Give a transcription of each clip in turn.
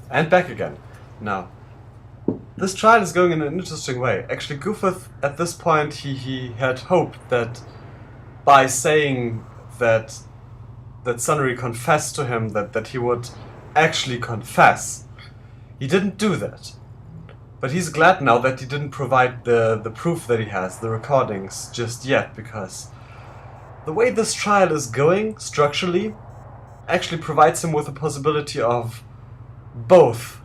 And back again. Now, this trial is going in an interesting way. Actually, Guthith, at this point, he had hoped that by saying that Sunry confessed to him, that he would actually confess. He didn't do that. But he's glad now that he didn't provide the proof that he has, the recordings, just yet, because the way this trial is going, structurally, actually provides him with the possibility of both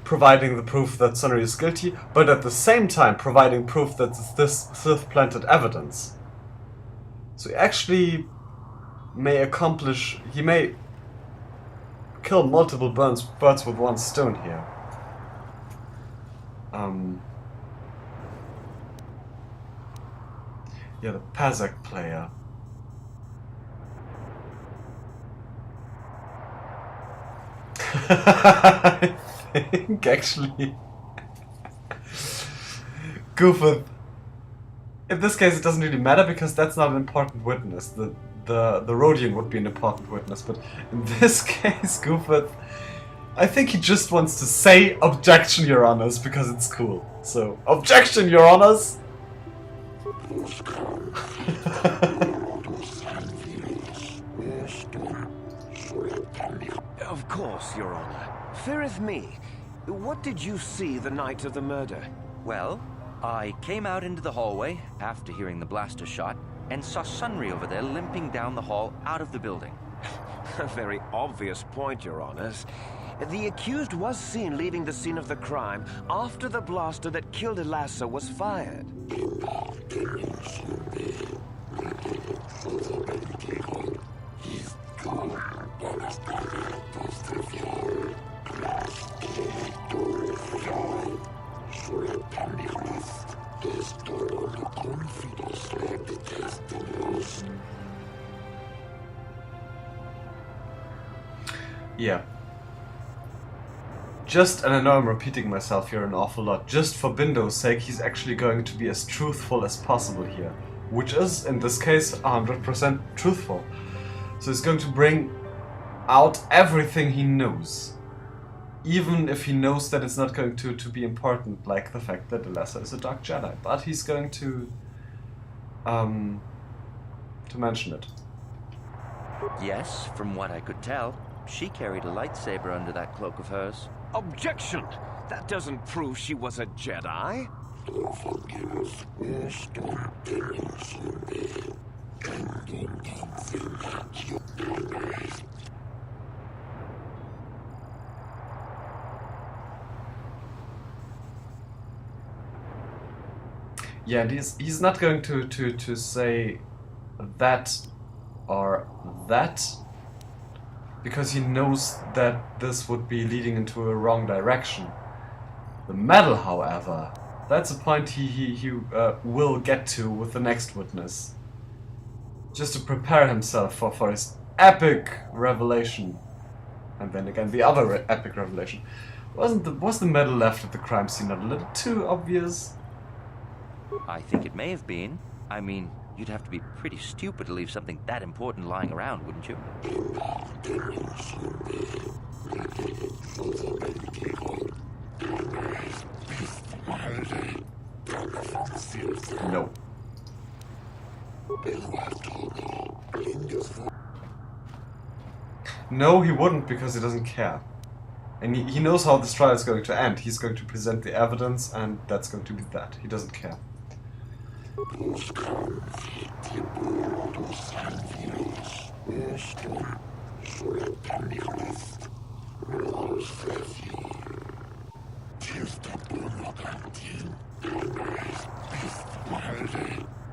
providing the proof that Sunry is guilty, but at the same time providing proof that this Sith planted evidence. So he actually may kill multiple birds with one stone here. Yeah, the Pazak player. I think actually Guthith. In this case, it doesn't really matter because that's not an important witness. The Rhodian would be an important witness, but in this case, Guthith, I think he just wants to say objection, Your Honors, because it's cool. So, objection, Your Honors! Of course, Your Honor. Feareth me. What did you see the night of the murder? Well, I came out into the hallway after hearing the blaster shot and saw Sunry over there limping down the hall out of the building. A very obvious point, Your Honors. The accused was seen leaving the scene of the crime after the blaster that killed Elassa was fired. Yeah. And I know I'm repeating myself here an awful lot, just for Bindo's sake, he's actually going to be as truthful as possible here. Which is, in this case, 100% truthful. So he's going to bring out everything he knows. Even if he knows that it's not going to be important, like the fact that Elassa is a Dark Jedi. But he's going to mention it. Yes, from what I could tell, she carried a lightsaber under that cloak of hers. Objection! That doesn't prove she was a Jedi. Yeah, and he's not going to say that or that, because he knows that this would be leading into a wrong direction. The medal, however, that's a point he will get to with the next witness. Just to prepare himself for his epic revelation. And then again, the other epic revelation. Was the medal left at the crime scene not a little too obvious? I think it may have been. I mean, you'd have to be pretty stupid to leave something that important lying around, wouldn't you? No. No, he wouldn't, because he doesn't care. And he knows how this trial is going to end. He's going to present the evidence, and that's going to be that. He doesn't care.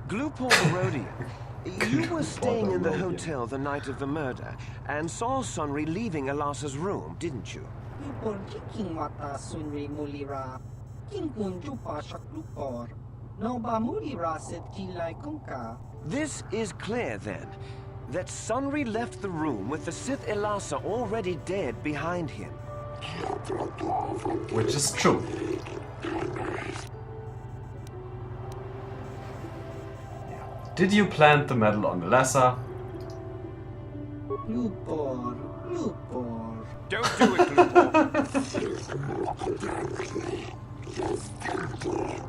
Glupor the Rhodian. You were staying in the hotel the night of the murder and saw Sunry leaving Elassa's room, didn't you? King mata Sunry mulira. King kunju pashak lupor. No ba mulira set kilai kunka. This is clear then, that Sunry left the room with the Sith Elassa already dead behind him. Which is true. Did you plant the medal on Elassa? Lupor. Don't do it, KotOR.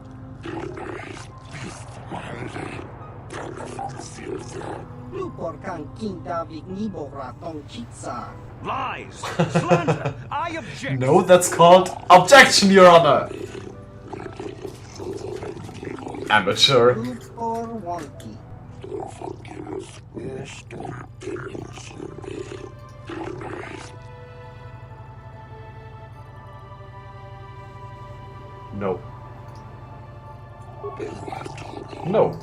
KotOR kang kindavig nibora tong chitsa. Lies! Slander! I object! No, that's called objection, Your Honor! Amateur. KotOR wonky. No. No.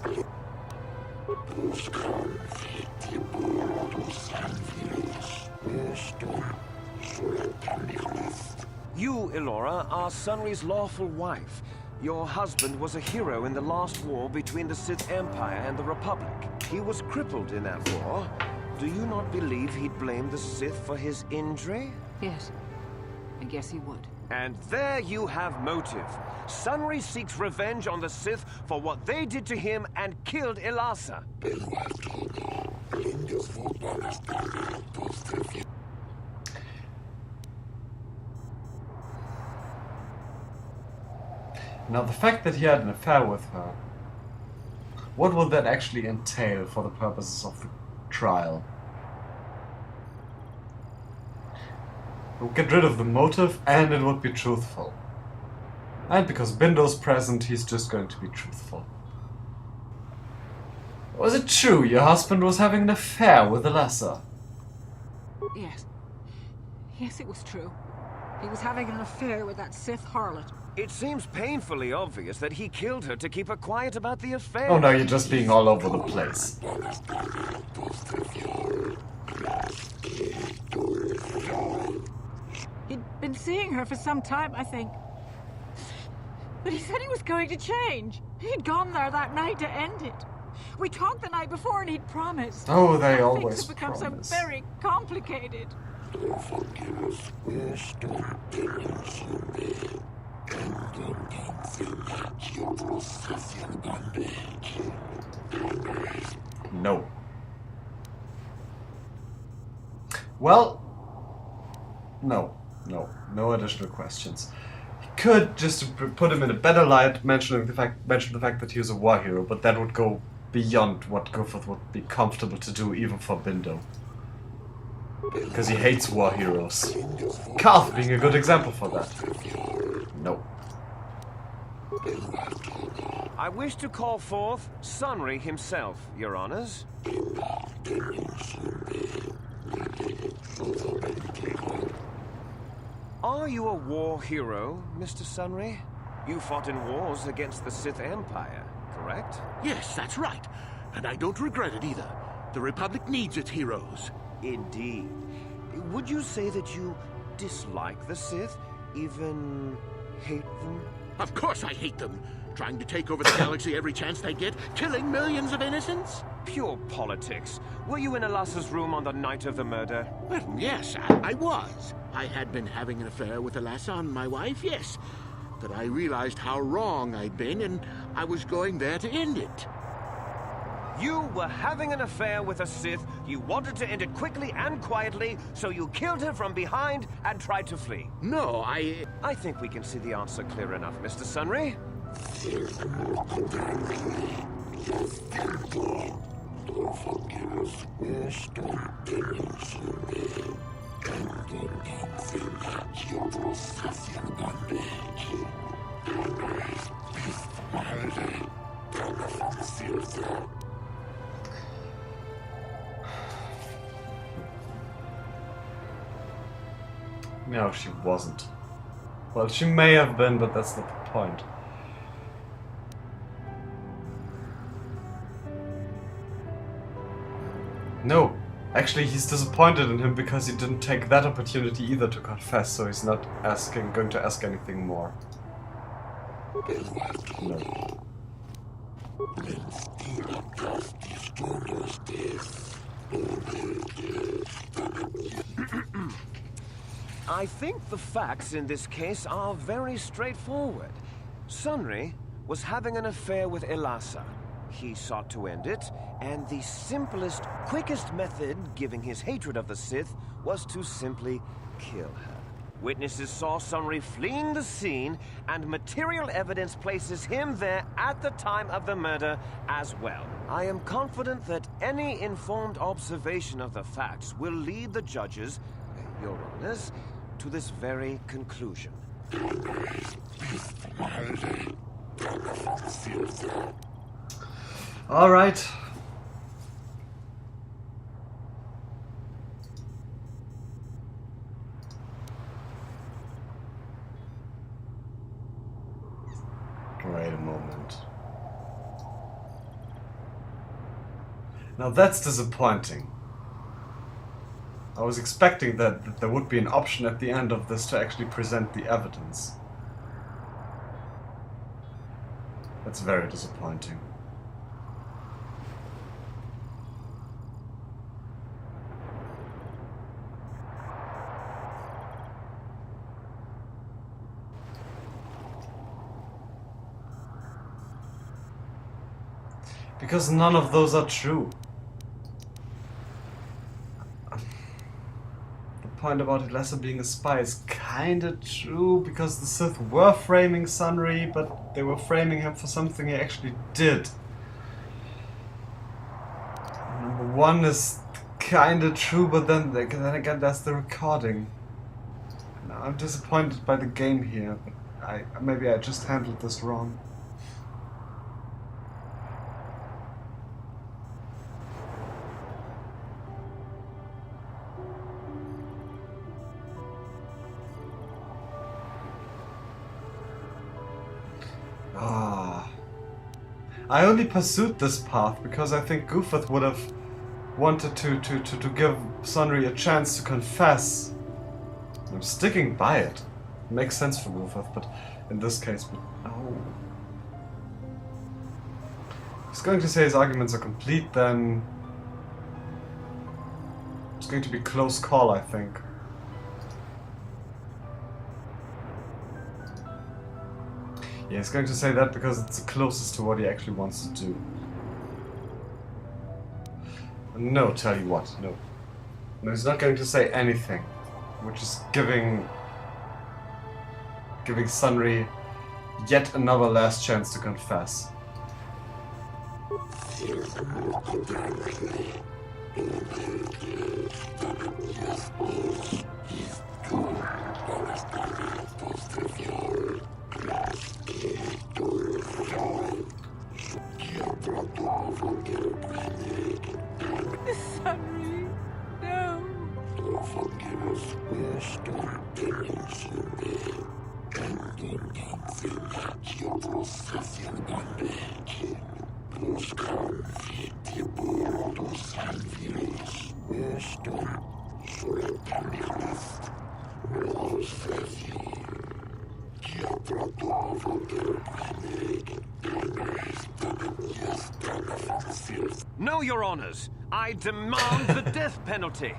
You, Elora, are Sunry's lawful wife. Your husband was a hero in the last war between the Sith Empire and the Republic. He was crippled in that war. Do you not believe he'd blame the Sith for his injury? Yes. I guess he would. And there you have motive. Sunry seeks revenge on the Sith for what they did to him and killed Elasa. Now, the fact that he had an affair with her, what would that actually entail for the purposes of the trial? It would get rid of the motive, and it would be truthful. And because Bindo's present, he's just going to be truthful. Was it true your husband was having an affair with Elasa? Yes. Yes, it was true. He was having an affair with that Sith harlot. It seems painfully obvious that he killed her to keep her quiet about the affair. Oh no, you're just being all over the place. He'd been seeing her for some time, I think. But he said he was going to change. He'd gone there that night to end it. We talked the night before and he'd promised. Oh, they Things always have become promise. so very complicated. No. Well, no additional questions. He could just to put him in a better light, mention the fact that he was a war hero, but that would go beyond what Griffith would be comfortable to do, even for Bindo, because he hates war heroes. Karth being a good example for that. No. I wish to call forth Sunry himself, Your Honors. Are you a war hero, Mr. Sunry? You fought in wars against the Sith Empire, correct? Yes, that's right. And I don't regret it either. The Republic needs its heroes. Indeed. Would you say that you dislike the Sith? Even hate them? Of course I hate them. Trying to take over the galaxy every chance they get, killing millions of innocents? Pure politics. Were you in Elasa's room on the night of the murder? Well, yes, I was. I had been having an affair with Elasa and my wife, yes. But I realized how wrong I'd been, and I was going there to end it. You were having an affair with a Sith. You wanted to end it quickly and quietly, so you killed her from behind and tried to flee. No, I think we can see the answer clear enough, Mr. Sunry. No, she wasn't. Well, she may have been, but that's not the point. No, actually he's disappointed in him because he didn't take that opportunity either to confess, so he's not going to ask anything more. No. I think the facts in this case are very straightforward. Sunry was having an affair with Elasa. He sought to end it, and the simplest, quickest method, given his hatred of the Sith, was to simply kill her. Witnesses saw Sunry fleeing the scene, and material evidence places him there at the time of the murder as well. I am confident that any informed observation of the facts will lead the judges, Your Honors, to this very conclusion. All right. Wait a moment. Now that's disappointing. I was expecting that there would be an option at the end of this to actually present the evidence. That's very disappointing. Because none of those are true. The point about Ilessa being a spy is kinda true, because the Sith were framing Sunry, but they were framing him for something he actually did. Number one is kinda true, but then again that's the recording. Now, I'm disappointed by the game here, but maybe I just handled this wrong. I only pursued this path because I think Guffith would have wanted to give Sunry a chance to confess. I'm sticking by it. It makes sense for Guffith, but in this case, no. If he's going to say his arguments are complete, then it's going to be a close call, I think. Yeah, he's going to say that because it's the closest to what he actually wants to do. No, tell you what, no. No, he's not going to say anything, which is giving Sunry yet another last chance to confess. Sunry, no. No, Your Honors! I demand the death penalty!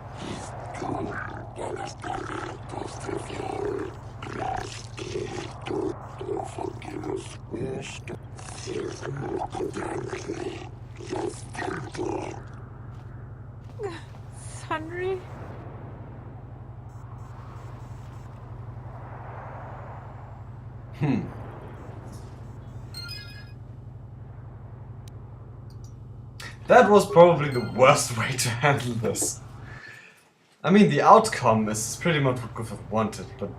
Sunry? That was probably the worst way to handle this. I mean, the outcome is pretty much what Guffith wanted, but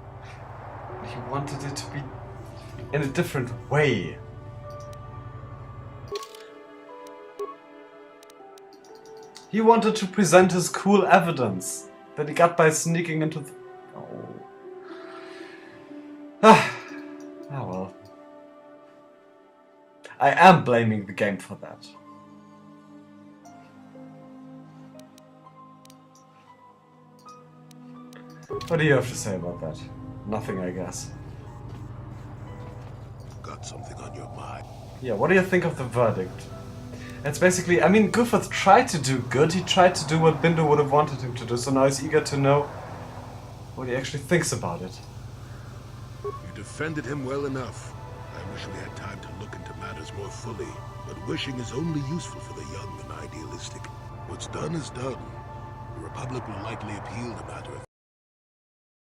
he wanted it to be in a different way. He wanted to present his cool evidence that he got by sneaking into the... Oh. Ah, well. I am blaming the game for that. What do you have to say about that? Nothing, I guess. Got something on your mind? Yeah, what do you think of the verdict? It's basically, I mean, Guffith tried to do good, he tried to do what Bindo would have wanted him to do, so now he's eager to know what he actually thinks about it. You defended him well enough. I wish we had time to look into matters more fully, but wishing is only useful for the young and idealistic. What's done is done. The Republic will likely appeal the matter